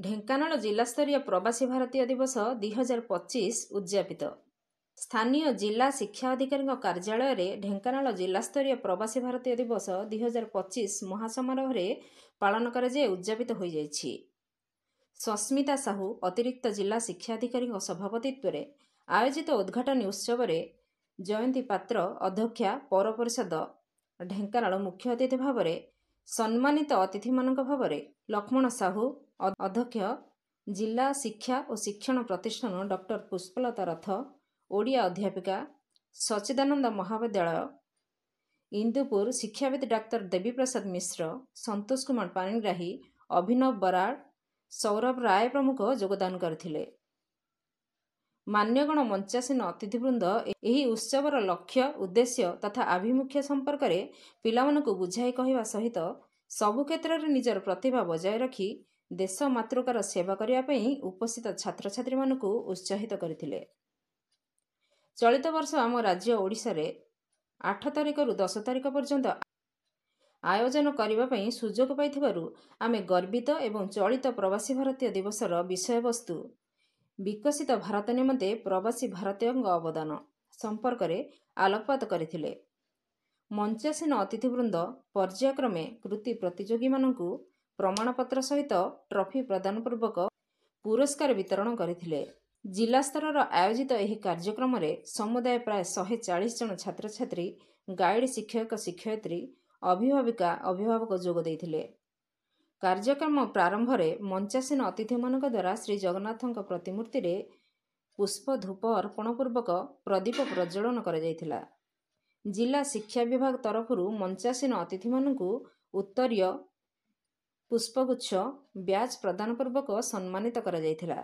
ଢେଙ୍କାନାଳ ଜିଲ୍ଲାସ୍ତରୀୟ ପ୍ରବାସୀ ଭାରତୀୟ ଦିବସ 2025 ଉଦ୍ଯାପିତ। ସ୍ଥାନୀୟ ଜିଲ୍ଲା ଶିକ୍ଷା ଅଧିକାରୀଙ୍କ କାର୍ଯ୍ୟାଳୟରେ ଢେଙ୍କାନାଳ ଜିଲ୍ଲାସ୍ତରୀୟ ପ୍ରବାସୀ ଭାରତୀୟ ଦିବସ 2025 ମହାସମାରୋହରେ ପାଳନ କରାଯାଇ ଉଦ୍ଯାପିତ ହୋଇଯାଇଛି। ସସ୍ମିତା ସାହୁ ଅତିରିକ୍ତ ଜିଲ୍ଲା ଶିକ୍ଷା ଅଧିକାରୀଙ୍କ ସଭାପତିତ୍ୱରେ ଆୟୋଜିତ ଉଦ୍ଘାଟନୀ ଉତ୍ସବରେ ଜୟନ୍ତୀ ପାତ୍ର ଅଧ୍ୟକ୍ଷା ପୌର ପରିଷଦ ଢେଙ୍କାନାଳ ମୁଖ୍ୟ ଅତିଥି ଭାବରେ, ସମ୍ମାନିତ ଅତିଥିମାନଙ୍କ ଭାବରେ ଲକ୍ଷ୍ମଣ ସାହୁ ଅଧ୍ୟକ୍ଷ, ଜିଲ୍ଲା ଶିକ୍ଷା ଓ ଶିକ୍ଷଣ ପ୍ରତିଷ୍ଠାନ ଡକ୍ଟର ପୁଷ୍ପଲତା ରଥ, ଓଡ଼ିଆ ଅଧ୍ୟାପିକା, ସଚ୍ଚିଦାନନ୍ଦ ମହାବିଦ୍ୟାଳୟ ଇନ୍ଦୁପୁର ଶିକ୍ଷାବିତ୍ ଡାକ୍ତର ଦେବୀପ୍ରସାଦ ମିଶ୍ର, ସନ୍ତୋଷ କୁମାର ପାଣିଗ୍ରାହୀ, ଅଭିନବ ବରାଡ଼, ସୌରଭ ରାୟ ପ୍ରମୁଖ ଯୋଗଦାନ କରିଥିଲେ। ମାନ୍ୟଗଣ ମଞ୍ଚାସୀନ ଅତିଥିବୃନ୍ଦ ଏହି ଉତ୍ସବର ଲକ୍ଷ୍ୟ ଉଦ୍ଦେଶ୍ୟ ତଥା ଆଭିମୁଖ୍ୟ ସମ୍ପର୍କରେ ପିଲାମାନଙ୍କୁ ବୁଝାଇ କହିବା ସହିତ ସବୁ କ୍ଷେତ୍ରରେ ନିଜର ପ୍ରତିଭା ବଜାୟ ରଖି ଦେଶ ମାତୃକାର ସେବା କରିବା ପାଇଁ ଉପସ୍ଥିତ ଛାତ୍ରଛାତ୍ରୀମାନଙ୍କୁ ଉତ୍ସାହିତ କରିଥିଲେ। ଚଳିତ ବର୍ଷ ଆମ ରାଜ୍ୟ ଓଡ଼ିଶାରେ 8 ତାରିଖରୁ 10 ତାରିଖ ପର୍ଯ୍ୟନ୍ତ ଆୟୋଜନ କରିବା ପାଇଁ ସୁଯୋଗ ପାଇଥିବାରୁ ଆମେ ଗର୍ବିତ ଏବଂ ଚଳିତ ପ୍ରବାସୀ ଭାରତୀୟ ଦିବସର ବିଷୟବସ୍ତୁ ବିକଶିତ ଭାରତ ନିମନ୍ତେ ପ୍ରବାସୀ ଭାରତୀୟଙ୍କ ଅବଦାନ ସମ୍ପର୍କରେ ଆଲୋକପାତ କରିଥିଲେ। ମଞ୍ଚାସୀନ ଅତିଥିବୃନ୍ଦ ପର୍ଯ୍ୟାୟକ୍ରମେ କୃତି ପ୍ରତିଯୋଗୀମାନଙ୍କୁ ପ୍ରମାଣପତ୍ର ସହିତ ଟ୍ରଫି ପ୍ରଦାନ ପୂର୍ବକ ପୁରସ୍କାର ବିତରଣ କରିଥିଲେ। ଜିଲ୍ଲା ସ୍ତରର ଆୟୋଜିତ ଏହି କାର୍ଯ୍ୟକ୍ରମରେ ସମୁଦାୟ ପ୍ରାୟ 140 ଜଣ ଛାତ୍ରଛାତ୍ରୀ, ଗାଇଡ୍ ଶିକ୍ଷକ ଶିକ୍ଷୟିତ୍ରୀ, ଅଭିଭାବିକା ଅଭିଭାବକ ଯୋଗ ଦେଇଥିଲେ। କାର୍ଯ୍ୟକ୍ରମ ପ୍ରାରମ୍ଭରେ ମଞ୍ଚାସୀନ ଅତିଥିମାନଙ୍କ ଦ୍ୱାରା ଶ୍ରୀ ଜଗନ୍ନାଥଙ୍କ ପ୍ରତିମୂର୍ତ୍ତିରେ ପୁଷ୍ପ ଧୂପ ଅର୍ପଣ ପୂର୍ବକ ପ୍ରଦୀପ ପ୍ରଜ୍ୱଳନ କରାଯାଇଥିଲା। ଜିଲ୍ଲା ଶିକ୍ଷା ବିଭାଗ ତରଫରୁ ମଞ୍ଚାସୀନ ଅତିଥିମାନଙ୍କୁ ଉତ୍ତରୀୟ, ପୁଷ୍ପଗୁଚ୍ଛ, ବ୍ୟାଜ୍ ପ୍ରଦାନ ପୂର୍ବକ ସମ୍ମାନିତ କରାଯାଇଥିଲା।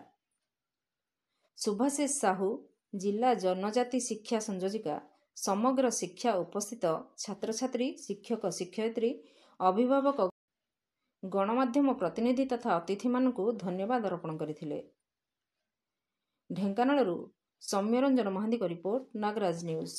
ଶୁଭାଶିଷ ସାହୁ, ଜିଲ୍ଲା ଜନଜାତି ଶିକ୍ଷା ସଂଯୋଜିକା, ସମଗ୍ର ଶିକ୍ଷା ଉପସ୍ଥିତ ଛାତ୍ରଛାତ୍ରୀ, ଶିକ୍ଷକ ଶିକ୍ଷୟିତ୍ରୀ, ଅଭିଭାବକ, ଗଣମାଧ୍ୟମ ପ୍ରତିନିଧି ତଥା ଅତିଥିମାନଙ୍କୁ ଧନ୍ୟବାଦ ଅର୍ପଣ କରିଥିଲେ। ଢେଙ୍କାନାଳରୁ ସୌମ୍ୟରଞ୍ଜନ ମହାନ୍ତିଙ୍କ ରିପୋର୍ଟ, ନାଗରାଜ ନ୍ୟୁଜ୍।